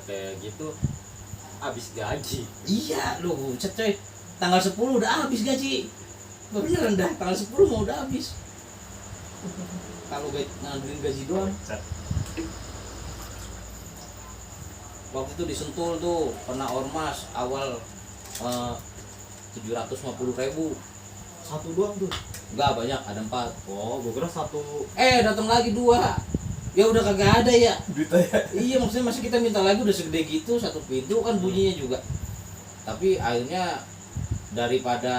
kayak gitu habis gaji. Iya lu buset coy, tanggal 10 udah habis gaji. Beneran dah, tanggal 10 mau udah habis. Kalau ngandelin gaji doang. Waktu itu disentul tuh kena ormas awal 750.000. Satu doang tuh. Enggak banyak, ada 4. Oh, gua kira satu. Datang lagi 2. Ya udah kagak ada ya. Duitnya ya. Iya maksudnya masih kita minta lagi udah segede gitu satu pintu kan bunyinya juga. Tapi akhirnya daripada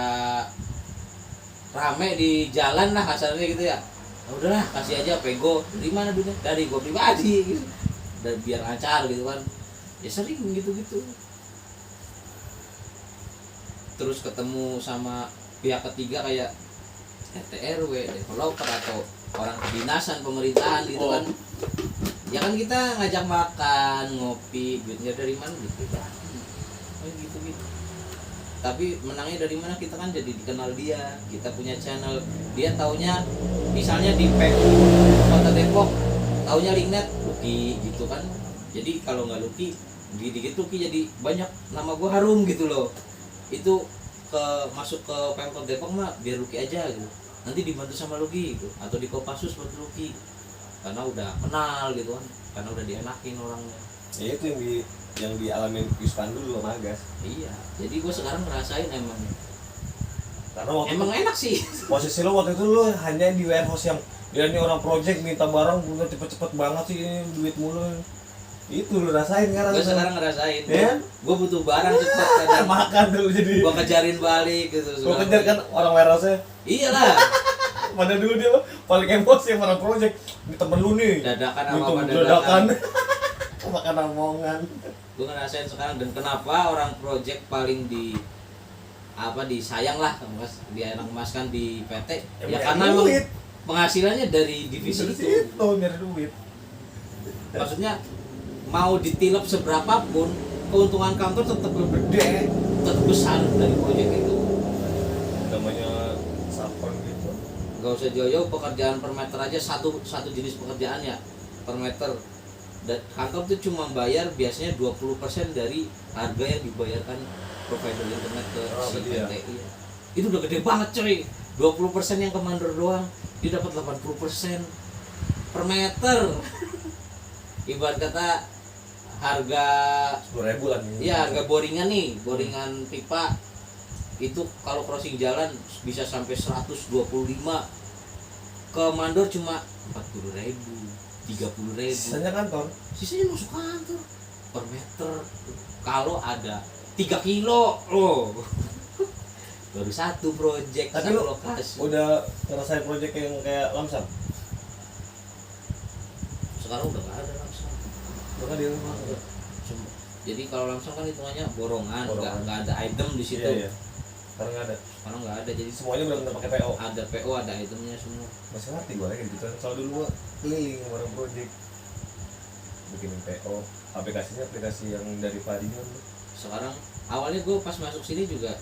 rame di jalan lah kasarnya gitu ya. Ya udahlah kasih aja pego. Dari mana duitnya? Dari gua pribadi gitu. Dan biar lancar gitu kan. Ya sering gitu-gitu. Terus ketemu sama pihak ketiga kayak RT RW, developer atau orang kedinasan pemerintahan gitu kan. Ya kan kita ngajak makan, ngopi, duitnya dari mana gitu kan. Gitu. Tapi menangnya dari mana kita kan jadi dikenal dia. Kita punya channel. Dia taunya misalnya di PU Kota Depok, taunya Linknet Lucky gitu kan. Jadi kalau nggak Lucky, dikit Lucky jadi banyak nama gua harum gitu loh. Itu masuk ke Pemkot Depok mah biar Lucky aja gitu. Nanti dibantu sama Lucky gitu atau di Kopassus bantu Lucky. Karena udah kenal gitu kan. Karena udah dienakin orangnya. Ya itu yang dialamin Yuspan dulu sama Agas. Iya. Jadi gue sekarang ngerasain emang Karena enak sih. posisi lo waktu itu lo hanya di warehouse yang dia ini orang project minta barang butuh cepet-cepet banget sih, ini duit mulu. Itu lo rasain sekarang. Gue sekarang ngerasain. Ya? Gue butuh barang cepet kadang. Makan dulu jadi. Gue kejarin balik gitu. Gue kejar kan orang warehouse-nya. Iyalah. Pada dulu dia paling emosi sama orang project. Ini temen lu nih. Dadakan Gitu, apa dadakan. Makan omongan. Gue ngerasain sekarang dan kenapa orang project paling disayang lah mas dia emaskan di PT ya karena emang penghasilannya dari divisi itu nyari duit. maksudnya mau ditilep seberapapun keuntungan kantor tetap gede, tetap besar dari project itu. Namanya sapon gitu. Gak usah jauh-jauh, pekerjaan per meter aja satu jenis pekerjaan ya per meter. Dan kantor tuh cuma bayar biasanya 20% dari harga yang dibayarkan provider internet ke si PT. Iya. Itu udah gede banget coy. 20% yang ke mandor doang, dia dapat 80% per meter. Ibarat kata harga 10.000 lah nih. iya harga boringan nih, boringan pipa itu kalau crossing jalan bisa sampai 125, ke mandor cuma 40.000, 30.000. Sisanya kantor. Sisanya masuk kantor per meter. Kalau ada 3 kilo loh. Baru satu project, Tapi satu lokasi. Udah ngerasain project yang kayak Lamsam? Sekarang udah nggak ada langsung. Bukan di rumah. Jadi kalau langsung kan hitungannya borongan, Borongan. nggak ada item di situ. Iya. Sekarang nggak ada. Sekarang nggak ada, jadi Semuanya benar-benar pakai PO. ada PO, ada itemnya semua. Masih ngerti gue kayak gitu. Soal dulu gua keliling sama orang project, bikinin PO. Aplikasinya aplikasi yang dari Padion. Sekarang awalnya gue pas masuk sini juga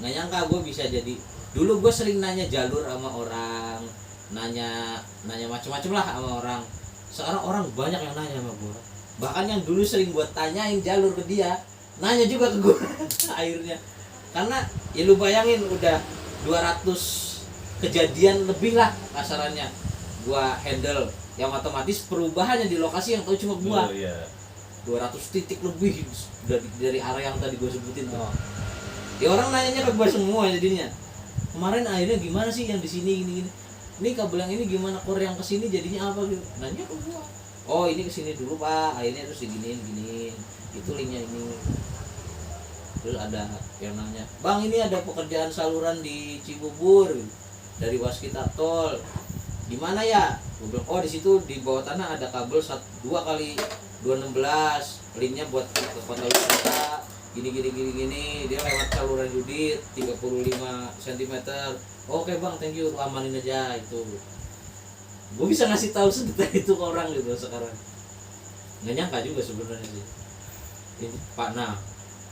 nggak nyangka gue bisa jadi. Dulu gue sering nanya jalur sama orang, nanya macam-macam lah sama orang. Sekarang orang banyak yang nanya sama gue. Bahkan yang dulu sering gue tanyain jalur ke dia, nanya juga ke gue akhirnya. Karena ya lu bayangin udah 200 kejadian lebih lah kasarannya gua handle, yang otomatis perubahannya di lokasi yang tahu cuma gua. Oh iya. 200 titik lebih dari area yang tadi gua sebutin tuh. Ya orang nanyanya ke gua semua jadinya. Kemarin akhirnya gimana sih yang di sini gini. Ini kabel yang ini gimana, core yang ke sini jadinya apa gitu. Nanya ke gua. Oh, ini ke sini dulu, Pak. Akhirnya terus diginiin. Itu linknya ini. Terus ada yang nanya, "Bang, ini ada pekerjaan saluran di Cibubur dari Waskita Tol. Di mana ya?" Gue bilang, "Oh, di situ di bawah tanah ada kabel 2 kali 216, linknya buat ke kota wisata. Gini. Dia lewat saluran Yudit 35 cm. Oke, Bang, thank you, amanin aja itu." Gue bisa ngasih tahu sedetail itu ke orang gitu sekarang. Nggak nyangka juga sebenarnya sih. Ini Pak, nah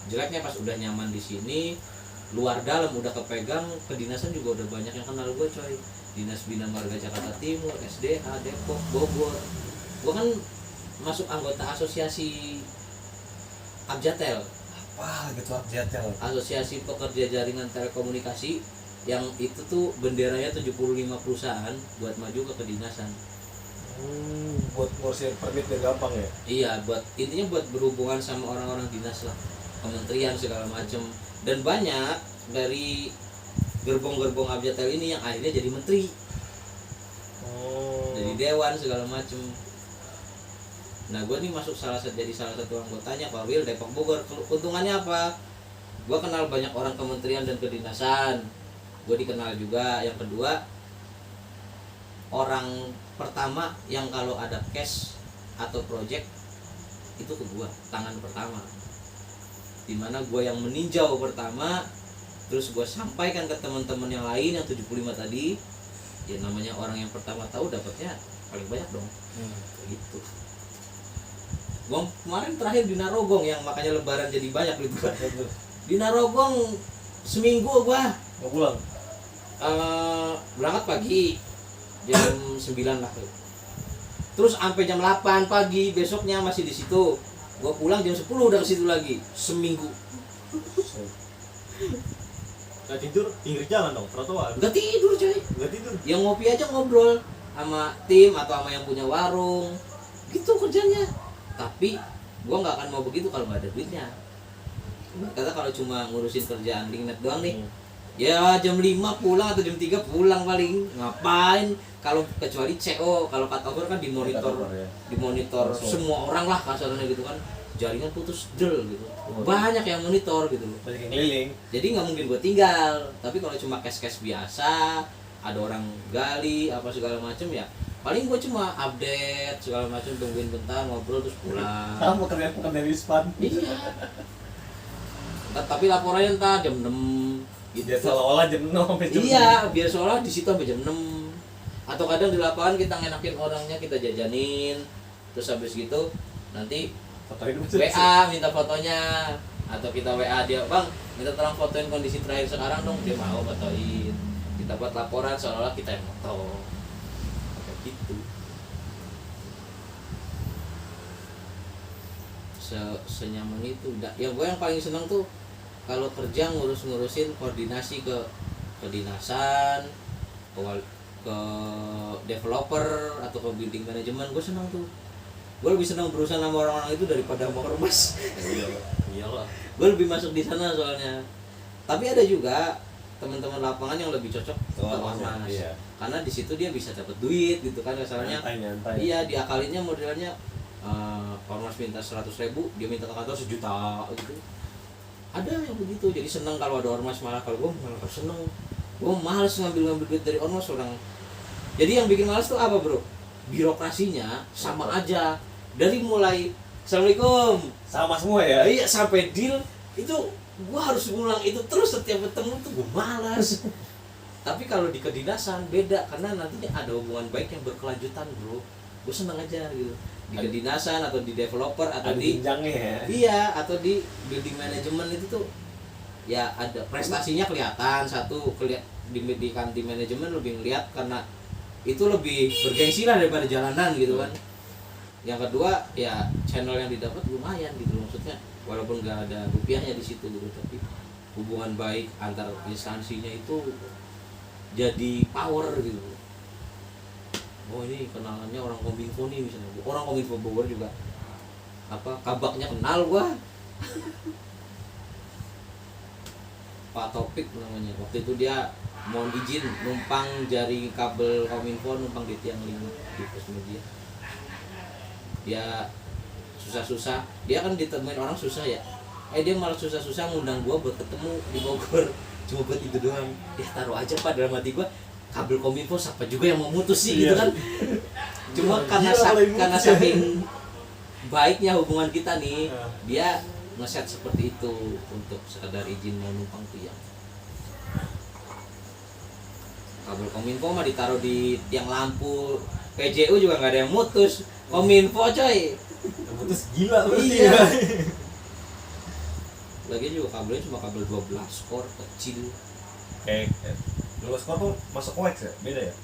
jeleknya pas udah nyaman di sini, luar dalam udah kepegang, kedinasan juga udah banyak yang kenal gue coy. Dinas Bina Marga Jakarta Timur, SDA, Depok, Bogor. Gue kan masuk anggota asosiasi Abjatel, Apa gitu Abjatel? Asosiasi Pekerja Jaringan Telekomunikasi, yang itu tuh benderanya 75 perusahaan buat maju ke kedinasan. Buat ngurusin permit biar gampang ya. Iya, buat intinya buat berhubungan sama orang-orang dinas lah, kementerian segala macem. Dan banyak dari gerbong-gerbong Abjatel ini yang akhirnya jadi menteri, jadi dewan segala macem. Nah, gue nih masuk jadi salah satu anggotanya, Korwil Depok Bogor. Keuntungannya apa? Gue kenal banyak orang kementerian dan kedinasan. Gue dikenal juga. Yang kedua, orang pertama yang kalau ada cash atau project itu ke gue, tangan pertama. Dimana gue yang meninjau pertama, terus gue sampaikan ke teman-teman yang lain yang 75 tadi. Ya namanya orang yang pertama tahu dapatnya paling banyak dong. Gitu. Gua kemarin terakhir di Narogong, yang makanya lebaran jadi banyak gitu. Di Narogong seminggu gua Mau pulang? Berangkat pagi jam 9 lah. Terus sampai jam 8 pagi besoknya masih di situ. Gua pulang jam 10 udah ke situ lagi. Seminggu. Nggak tidur, pinggir jalan dong, trotoar. Enggak tidur, coy. Nggak tidur. Yang ngopi aja ngobrol sama tim atau sama yang punya warung. Gitu kerjanya. Tapi gua nggak akan mau begitu kalau nggak ada duitnya. Kata kalau cuma ngurusin kerjaan lingnet doang nih, ya jam 5 pulang atau jam 3 pulang paling. Ngapain? Kalau kecuali CO, kalau cut over kan dimonitor, dimonitor semua orang lah kasarnya gitu kan. Jaringan putus del gitu. Banyak yang monitor gitu loh. Banyak yang keliling. Jadi nggak mungkin gue tinggal. Tapi kalau cuma cash biasa, ada orang gali apa segala macem ya, paling gue cuma update segala macam, tungguin bentar ngobrol terus pulang. Sama kerjaan bukan dari Wispan. Iya. Tapi laporannya entar jam 6 gitu. Biar seolah-olah jam 6 sampai jam Iya, biar seolah di situ sampai jam 6. Atau kadang di lapangan kita ngenakin orangnya, kita jajanin. Terus habis gitu nanti fotoin WA minta fotonya, atau kita WA dia, "Bang, minta tolong fotoin kondisi terakhir sekarang dong." Dia mau fotoin. Kita buat laporan seolah-olah kita yang foto. Kayak gitu. Senyaman itu. Yang gue yang paling seneng tuh kalau kerja ngurusin koordinasi ke kedinasan, ke developer atau ke building management. Gue seneng tuh. Gue lebih senang berusaha sama orang-orang itu daripada sama ormas. Iyalah. Gue lebih masuk di sana soalnya. Tapi ada juga teman-teman lapangan yang lebih cocok ke ormas. Iya. Karena di situ dia bisa dapat duit gitu kan, misalnya. Nyantai. Iya, diakalinnya modelnya ormas minta 100.000, dia minta ke kantor 1 juta gitu. Ada yang begitu. Jadi senang kalau ada ormas, malah kalau gue malah seneng. Gue males ngambil duit dari ormas orang. Jadi yang bikin males tuh apa, bro? Birokrasinya sama aja. Dari mulai Assalamualaikum Sama semua ya. iya sampai deal itu gua harus ngulang itu terus setiap ketemu tuh gua malas. Tapi kalau di kedinasan beda, karena nantinya ada hubungan baik yang berkelanjutan, bro. Gua seneng aja gitu di kedinasan atau di developer atau Ada di jenjangnya ya. iya atau di building management itu tuh ya ada prestasinya kelihatan. Satu di kanti manajemen lebih ngeliat karena itu lebih bergengsi lah daripada jalanan gitu kan. Yang kedua ya channel yang didapat lumayan gitu, maksudnya walaupun nggak ada rupiahnya di situ gitu, tapi hubungan baik antar instansinya itu jadi power gitu. Oh ini kenalannya orang Kominfo nih misalnya, orang Kominfo Bogor juga apa kabaknya kenal gua. Pak Topik namanya, waktu itu dia mohon izin numpang jaring kabel Kominfo, numpang di tiang 5 di pos media. Dia susah-susah, dia kan ditemuin orang susah ya, dia malah susah-susah ngundang gua buat ketemu di Bogor, cuma buat itu doang. Ya taruh aja Pak, dalam hati gua kabel Kominfo siapa juga yang mau mutus sih gitu kan. Cuma karena saking baiknya hubungan kita nih, dia ngeset seperti itu untuk sekedar izin mau numpang tiang. Kabel Kominfo mah ditaruh di tiang lampu, PJU juga nggak ada yang mutus. Kominfo coy. Putus gila berarti Iya. ya. Lagian juga kabelnya cuma kabel 12 skor kecil. Dua skor tuh masuk wax ya? Beda ya?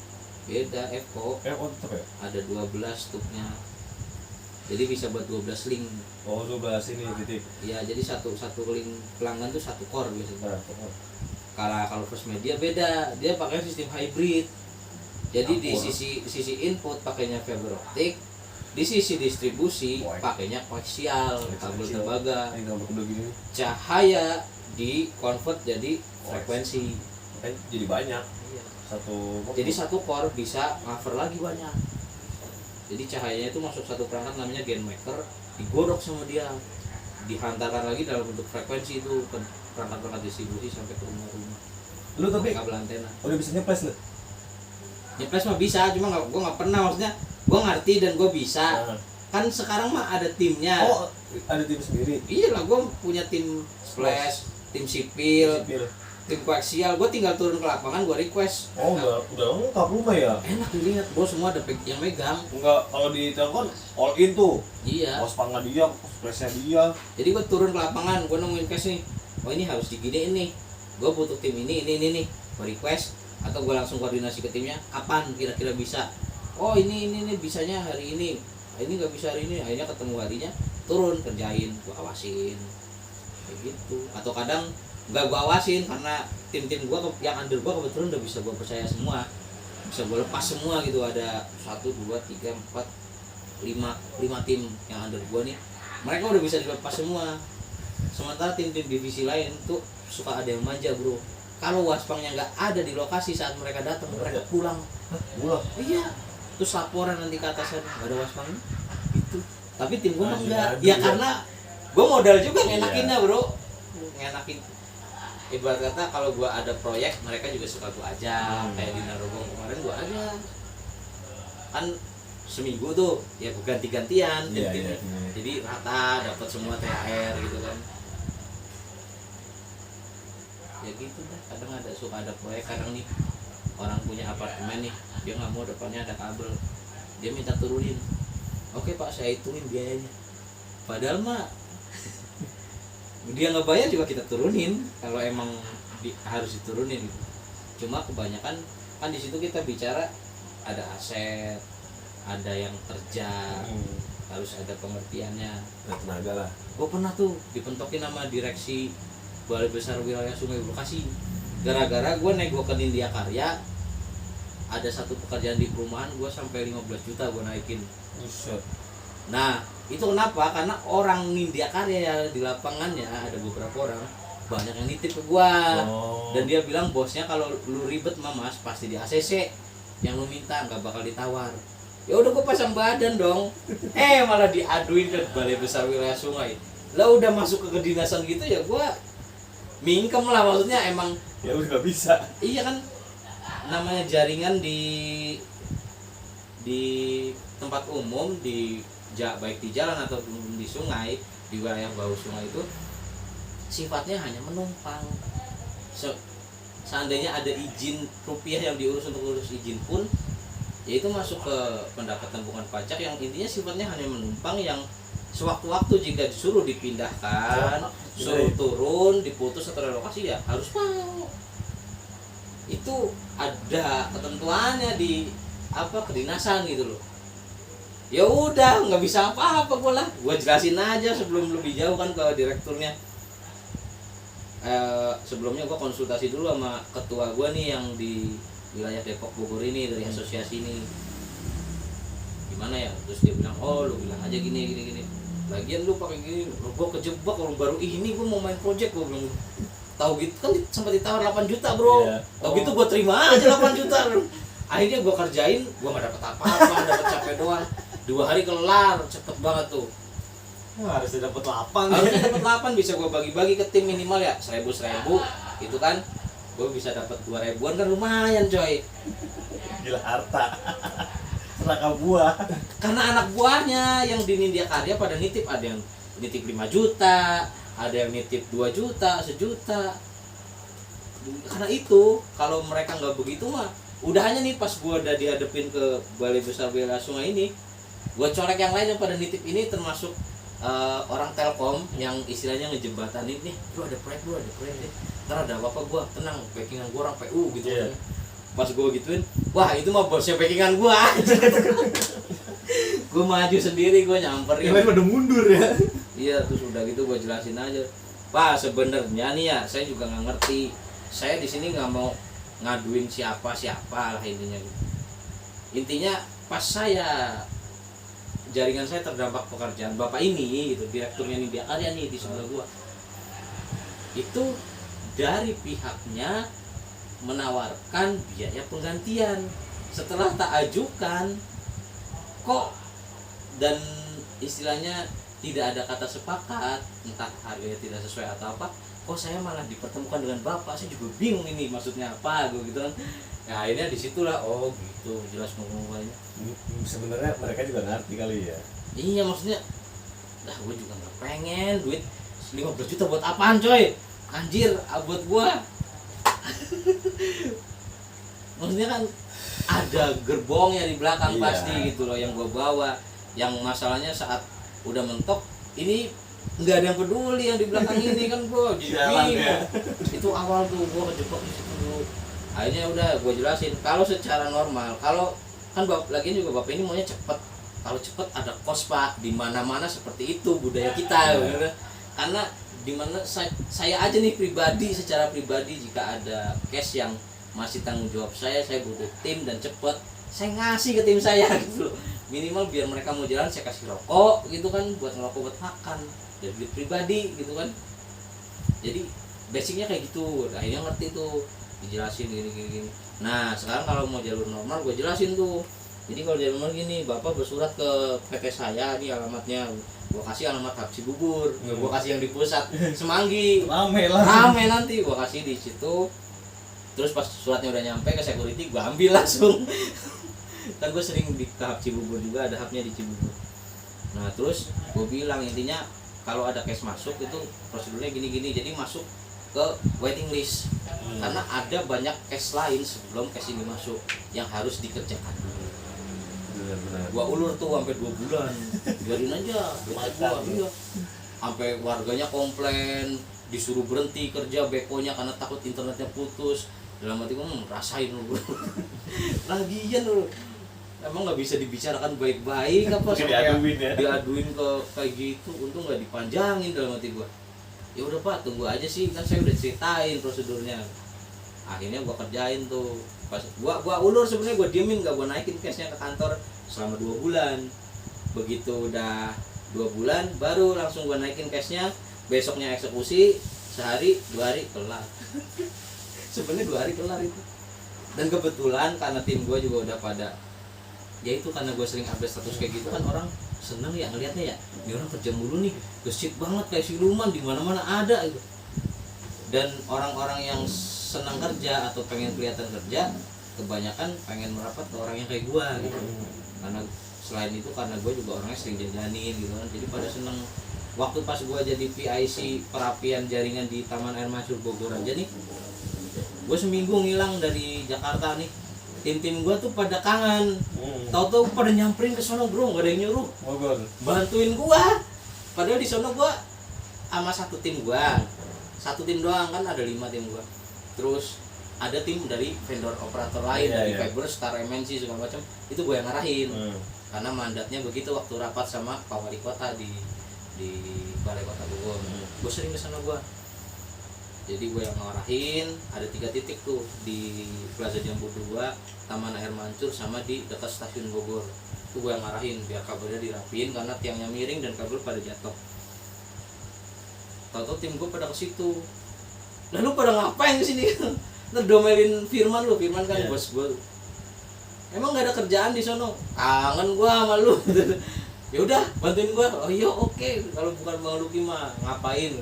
Beda Evo Oh tetep ya? ada 12 stupnya. Jadi bisa buat 12 link. Oh 12 ini titik. Ya, jadi satu link pelanggan tuh satu core biasanya. Nah, Kalau First Media beda, dia pakai sistem hybrid. Jadi di Campur. sisi input pakainya fiber optik, di sisi distribusi pakainya koaksial, kabel tembaga. ini gambar kedua gini Cahaya di convert jadi frekuensi. kan jadi banyak satu. Jadi satu core bisa cover lagi banyak. Jadi cahayanya itu masuk satu perangkat namanya gain maker, digodok sama dia, dihantarkan lagi dalam bentuk frekuensi itu ke perangkat-perangkat distribusi sampai ke rumah-rumah. Lu tapi kabel antena. udah bisa nyeples lu? Nyeples mah bisa, cuma gue nggak pernah, maksudnya gue ngerti dan gue bisa. Nah. Kan sekarang mah ada timnya. Oh ada tim sendiri. Iya lah, gue punya tim splash, tim sipil, Sipil. tim koaksial. Gue tinggal turun ke lapangan, gue request. Oh udah lengkap rumah ya? Enak dilihat, gue semua ada yang megang. Enggak, kalau di telepon all in tuh. Iya. Pos pangga dia, pos flashnya dia. Jadi gue turun ke lapangan, gue nemuin case nih. Oh ini harus diginiin nih. Gue butuh tim ini nih. Gue request atau gue langsung koordinasi ke timnya. Kapan kira-kira bisa? Oh ini bisanya hari ini. Ini nggak bisa hari ini. Akhirnya ketemu harinya, turun kerjain, gue awasin. Kayak gitu. Atau kadang nggak gue awasin karena tim-tim gue yang under gue kebetulan udah bisa gue percaya semua. Bisa gue lepas semua gitu. Ada 1, 2, 3, 4, 5 tim yang under gue nih. Mereka udah bisa dilepas semua. Sementara tim-tim divisi lain tuh suka ada yang manja bro. Kalau waspangnya nggak ada di lokasi saat mereka datang, mereka pulang. Pulang. Iya. Terus laporan nanti ke atasan nggak ada waspangnya. Itu. Tapi tim gue mah enggak. Ada. Ya karena gue modal juga ngenakinnya bro. Ngenakin. Ibarat kata kalau gue ada proyek, mereka juga suka gue ajak. Kayak di Narogong kemarin gue ada. Kan seminggu tuh ya ganti-gantian Iya, tim-timnya. iya. Jadi rata dapat semua THR gitu kan. Ya gitu dah, kadang suka ada proyek, kadang nih orang punya apartemen nih, dia nggak mau depannya ada kabel, dia minta turunin. Oke pak, saya hitungin biayanya. Padahal mah dia nggak bayar juga kita turunin kalau emang harus diturunin gitu. Cuma kebanyakan kan di situ kita bicara ada aset, ada yang kerja, harus ada pengertiannya. Ada tenaga lah. Gue pernah tuh dipentokin sama direksi Balai Besar Wilayah Sungai Bekasi gara-gara gue negokin India Karya. Ada satu pekerjaan di perumahan gue sampai 15 juta gue naikin. Buset. Nah itu kenapa? Karena orang India Karya ya, di lapangannya ada beberapa orang banyak yang nitip ke gue. Dan dia bilang bosnya kalau lu ribet mamas pasti di ACC, yang lu minta nggak bakal ditawar. Ya udah gue pasang badan dong, malah diaduin ke Balai Besar Wilayah Sungai. Lah udah masuk ke kedinasan gitu ya gue mingkem lah, maksudnya emang ya udah nggak bisa. iya kan, namanya jaringan di tempat umum, baik di jalan atau di sungai, di wilayah bawah sungai itu sifatnya hanya menumpang. Seandainya ada izin rupiah yang diurus untuk urus izin pun, ya itu masuk ke pendapatan bukan pajak yang intinya sifatnya hanya menumpang, yang sewaktu-waktu jika disuruh dipindahkan, suruh turun, diputus atau relokasi ya harus mau. Itu ada ketentuannya di kedinasan gitu loh. Ya udah nggak bisa apa-apa gue lah. Gue jelasin aja sebelum lebih jauh kan ke direkturnya. Sebelumnya gue konsultasi dulu sama ketua gue nih yang di wilayah Depok Bogor ini dari asosiasi ini. Gimana ya? Terus dia bilang, oh lu bilang aja gini. Lagian lu pakai gini, gue kejebak orang baru ini gue mau main project, gue bilang. Tahu gitu kan sempat ditawar 8 juta bro. Iya. Tahu gitu gue terima aja 8 juta. Akhirnya gue kerjain, gue nggak dapet apa-apa, dapet capek doang. 2 hari kelar, cepet banget tuh. Wah, harusnya dapat 8. Harusnya dapat 8, bisa gue bagi-bagi ke tim minimal ya 1.000 itu kan. Gue bisa dapat 2.000-an kan lumayan coy. Gila harta. Seraka buah. Karena anak buahnya yang di Nindya Karya pada nitip, ada yang nitip 5 juta, ada yang nitip 2 juta, 1 juta. Karena itu kalau mereka nggak begitu mah udahannya nih pas gue udah dihadapin ke Balai Besar Wilayah Sungai ini, gue colek yang lain yang pada nitip ini, termasuk orang Telkom yang istilahnya ngejembatanin nih, lu ada proyek nih, ntar ada apa-apa gue tenang, backingan gue orang PU gitu. Pas gue gituin, wah itu mah bosnya backingan gue. Gue maju sendiri, gue nyamperin. Yang lain pada mundur ya. Iya, terus udah gitu gue jelasin aja, Pak, sebenarnya nih ya saya juga nggak ngerti, saya di sini nggak mau ngaduin siapa lah intinya gitu. Intinya pas saya jaringan saya terdampak pekerjaan bapak ini gitu, direkturnya nih, dia karya nih di sebelah gua, itu dari pihaknya menawarkan biaya penggantian setelah tak ajukan kok, dan istilahnya tidak ada kata sepakat, entah harganya tidak sesuai atau apa, kok saya malah dipertemukan dengan bapak, saya juga bingung ini maksudnya apa gue gitu kan. Nah akhirnya disitulah, oh gitu, jelas ngomongnya. Sebenarnya mereka juga ngerti kali ya. Iya maksudnya, dah gue juga nggak pengen duit 15 juta buat apaan coy, anjir, buat gue. Maksudnya kan ada gerbongnya di belakang, iya. pasti gitu loh yang gue bawa, yang masalahnya saat udah mentok ini nggak ada yang peduli yang di belakang ini kan gue jadi ya. itu awal tuh gue kejebak di situ dulu. Akhirnya udah gue jelasin kalau secara normal, kalau kan lagian juga bapak ini maunya cepet, kalau cepet ada kos pak, di mana-mana seperti itu budaya kita gitu. Karena dimana saya aja nih pribadi, secara pribadi jika ada cash yang masih tanggung jawab saya butuh tim dan cepet, saya ngasih ke tim saya gitu loh. Minimal biar mereka mau jalan saya kasih rokok gitu kan, buat ngerokok buat makan, dan duit pribadi gitu kan. Jadi basicnya kayak gitu. Akhirnya ngerti tuh, dijelasin gini. Nah sekarang kalau mau jalur normal gue jelasin tuh. Jadi kalau jalur normal gini, bapak bersurat ke PT saya, ini alamatnya, gue kasih alamat Habsi Bubur, gue kasih yang di pusat Semanggi, rame nanti gue kasih di situ. Terus pas suratnya udah nyampe ke security, gue ambil langsung. Kan gue sering di tahap Cibubur juga, ada hubnya di Cibubur. Nah terus gue bilang intinya kalau ada case masuk itu prosedurnya gini-gini, jadi masuk ke waiting list. Karena ada banyak case lain sebelum case ini masuk yang harus dikerjakan dulu. Benar-benar. Gua ulur tuh sampai 2 bulan, biarin aja, iya. Sampai warganya komplain, disuruh berhenti kerja bekonya karena takut internetnya putus. Dalam hati gue rasain lu bro. Lagian lu emang nggak bisa dibicarakan baik-baik apa Diaduin ya. diaduin ke kayak gitu, untung nggak dipanjangin dalam hati gue. Ya udah pak, tunggu aja sih, kan saya udah ceritain prosedurnya. Akhirnya gue kerjain tuh, pas gua ulur sebenarnya, gue diemin, gak gue naikin cashnya ke kantor selama 2 bulan. Begitu udah 2 bulan baru langsung gue naikin cashnya, besoknya eksekusi, sehari 2 hari kelar. Sebenarnya 2 hari kelar itu. Dan kebetulan karena tim gue juga udah pada, ya itu karena gue sering update status kayak gitu kan, orang seneng ya ngelihatnya ya, ini orang kerja mulu nih, gesit banget kayak siluman, di mana-mana ada gitu. Dan orang-orang yang senang kerja atau pengen kelihatan kerja, kebanyakan pengen merapat ke orang yang kayak gue gitu. Karena selain itu karena gue juga orangnya sering jajanin gitu kan, jadi pada seneng. Waktu pas gue jadi PIC perapian jaringan di Taman Air Mancur Bogor aja nih, gue seminggu ngilang dari Jakarta nih, tim gue tuh pada kangen. Tahu-tahu pada nyamperin ke sono bro, gak ada yang nyuruh, bantuin gue. Padahal di sono gue sama satu tim doang kan, ada 5 tim gue. Terus ada tim dari vendor operator lain, dari Fiber, Star, MNC segala macam, itu gue yang ngarahin. Karena mandatnya begitu waktu rapat sama Pak Wali Kota di Balai Kota Bogor. Gue sering ke sana gue. Jadi gue yang ngarahin, ada 3 titik tuh di Plaza Jambu 2, Taman Air Mancur, sama di dekat stasiun Bogor. Itu gue yang ngarahin biar kabelnya dirapiin karena tiangnya miring dan kabel pada jatuh. Tahu-tahu tim gue pada ke situ. Lalu pada ngapain kesini? Ngedomelin Firman kan bos gue. Emang gak ada kerjaan di sono? Kangen gue sama lu. Ya udah bantuin gue. Oh iya oke. Kalau bukan Bang Luki mah ngapain?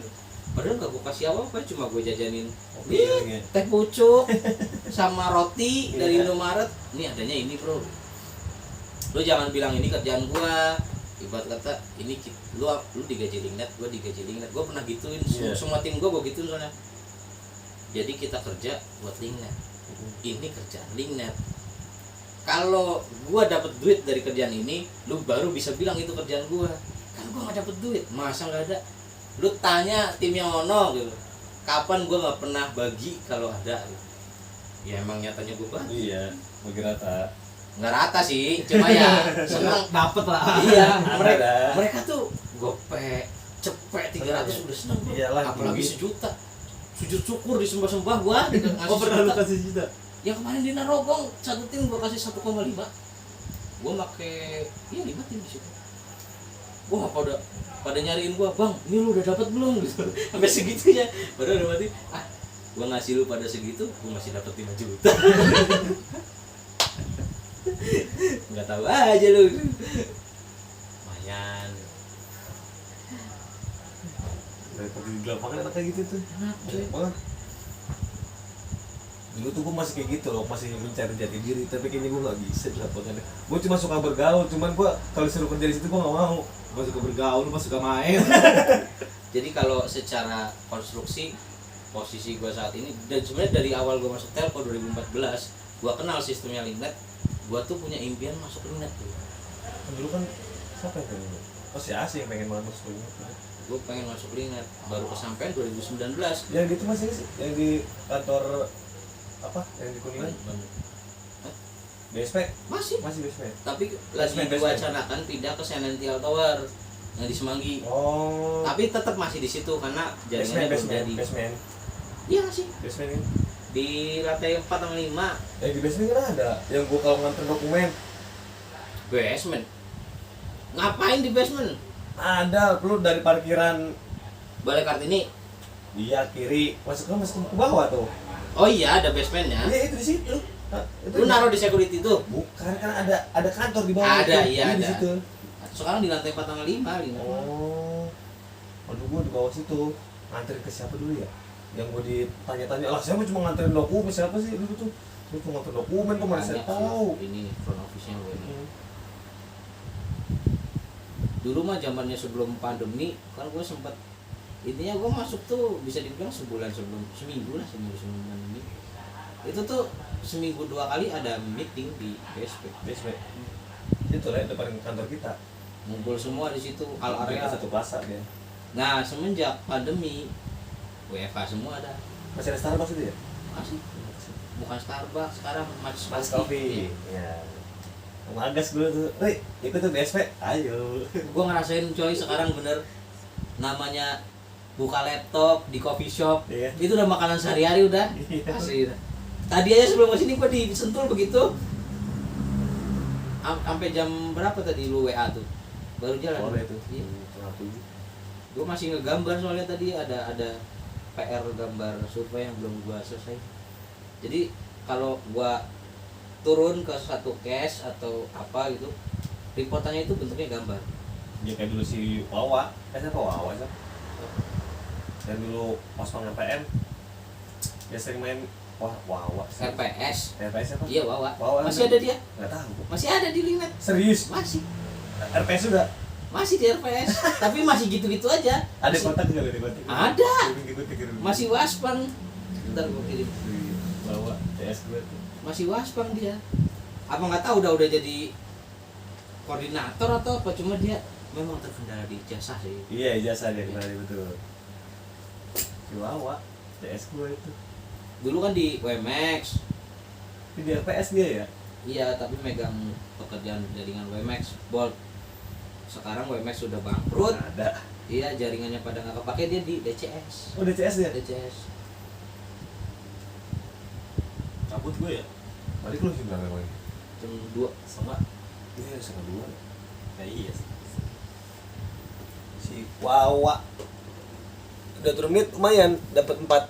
Padahal gak gue kasih apa-apa, cuma gue jajanin teh pucuk sama roti dari Indomaret. Ini adanya ini bro. Lu jangan bilang ini kerjaan gue. Ibarat kata ini lu digaji Lingnet, gue digaji Lingnet. Gue pernah gituin semua tim gue gituin soalnya. Jadi kita kerja buat Lingnet. Ini kerjaan Lingnet. Kalau gue dapet duit dari kerjaan ini, lu baru bisa bilang itu kerjaan gue. Kan gue nggak dapet duit, masa nggak ada? Lu tanya tim yang ono gitu. Kapan gue nggak pernah bagi kalau ada? Gitu. Ya emang nyatanya gue bagi. Iya, bagi rata. nggak rata sih, cuma ya senang. Dapet lah. Iya, Ada. mereka tuh gope, cepet 300 udah seneng. Iyalah, Apalagi tinggi. 1 juta. Sujud syukur disembah-sembah gua ngasih Oh pernah lu 1 juta. kasih juta? Ya kemarin di Narogong satu tim gua kasih 1,5. Gua pakai 5 tim di situ. Wah pada nyariin gua, "Bang, ini lu udah dapat belum?" gitu. Sampai segitunya. Padahal udah mati. Gua ngasih lu pada segitu, gua masih dapat 5 juta. Enggak tahu aja lu. Lumayan. Daripada di lapangan enak kayak gitu tuh. Enak, cuy. Enak banget. Dulu tuh gue masih kayak gitu loh, masih mencari jati diri, tapi kayaknya gue gak bisa di lapangan. Gue cuma suka bergaul, cuman gue kalau disuruh kerja di situ gue gak mau. Gua suka bergaul, gua suka main. Jadi kalau secara konstruksi posisi gua saat ini, dan sebenarnya dari awal gua masuk Telco 2014, gua kenal sistemnya Lingnet. Gua tuh punya impian masuk Lingnet tuh. Dulu kan siapa yang pengen? Oh si Asi yang pengen banget masuk ini. Gue pengen masuk Lingnet, baru kesampaian 2019. Yang gitu masih sih, yang di kantor apa? Yang di Kuningan? BSP? Masih. Masih BSP? Tapi lagi Basement. diwacanakan pindah ke Senential Tower yang di Semanggi. Oh. Tapi tetap masih di situ karena jaringannya belum jadi. Basement. Iya masih. Basement ini. Di lantai 4 sama 5. Yang di basement kan ada, yang gua kalau nganter dokumen Basement. Ngapain di basement? ada, lu dari parkiran Balai Kartini. iya kiri masuk ke bawah tuh. Oh iya, ada basementnya. Iya itu di situ. Nah, itu Lu naruh di security tuh. bukan kan ada kantor di bawah. Ada, itu. iya, Di ada. situ. Sekarang di lantai 4 sama 5, Oh. Aduh gua di bawah situ. Nganterin ke siapa dulu ya? Yang gua ditanya-tanya, "Lah, saya mah cuma nganterin dokumen." Siapa sih dulu tuh? Gua cuma nganterin dokumen kok mana saya tahu. Ini front office-nya gue ini. Hmm. Dulu mah zamannya sebelum pandemi, kan gue sempet intinya gue masuk tuh bisa dibilang sebulan sebelum, seminggu sebelum pandemi. Itu tuh seminggu 2 kali ada meeting di BSP. BSP. Itu lah depan kantor kita. Ngumpul semua di situ kalau area. satu pasar dia. Nah, semenjak pandemi WFH semua ada. Masih ada Starbucks itu ya? Masih. Bukan Starbucks sekarang, Mas Mas Coffee. Ya. Magas dulu tuh. Woi, ikut tuh BSP. Ayo. Gue ngerasain coy sekarang bener namanya buka laptop di coffee shop. Iya. Itu udah makanan sehari-hari udah. Iya. Asli. Tadi aja sebelum kesini gue di Sentul begitu. Sampai jam berapa tadi lu WA tuh? Baru jalan. Sore itu. Iya. Setengah 7. Gue masih ngegambar soalnya tadi ada PR gambar survei yang belum gua selesai. Jadi kalau gua turun ke satu case atau apa gitu, reportannya itu bentuknya gambar. Ya kayak dulu si Wawa. Siapa Wawa sih? Dan dulu pas panggil PM dia sering main Wawa. RPS. RPS apa? Iya, Wawa. Wawa. Masih ada dia? Enggak tahu. Masih ada di Lingnet. Serius? Masih. RPS sudah. Masih di RPS. Tapi masih gitu-gitu aja. Ada Masih- kontak juga ada kontak. Ada. Ikut. Masih waspang. Bentar gua kirim. Wawa CS gue tuh. Masih waspang dia. Apa nggak tahu udah jadi koordinator atau apa, cuma dia memang terkendala di jasa sih. Iya, ijazah dia kemarin betul. Si Wawa CS gue itu. Dulu kan di WMAX. Ini di RPS dia ya? Iya, tapi megang pekerjaan jaringan WMAX Bolt. Sekarang WMAX sudah bangkrut. Ada. Iya, jaringannya pada nggak kepake, dia di DCS. Oh, DCS dia? DCS. Cabut gue ya? Balik lu sih bilang emang. Jam 2. Sama. Iya, setengah 2. Ya iya. Si Wawa. Udah turun menit lumayan, dapat 4.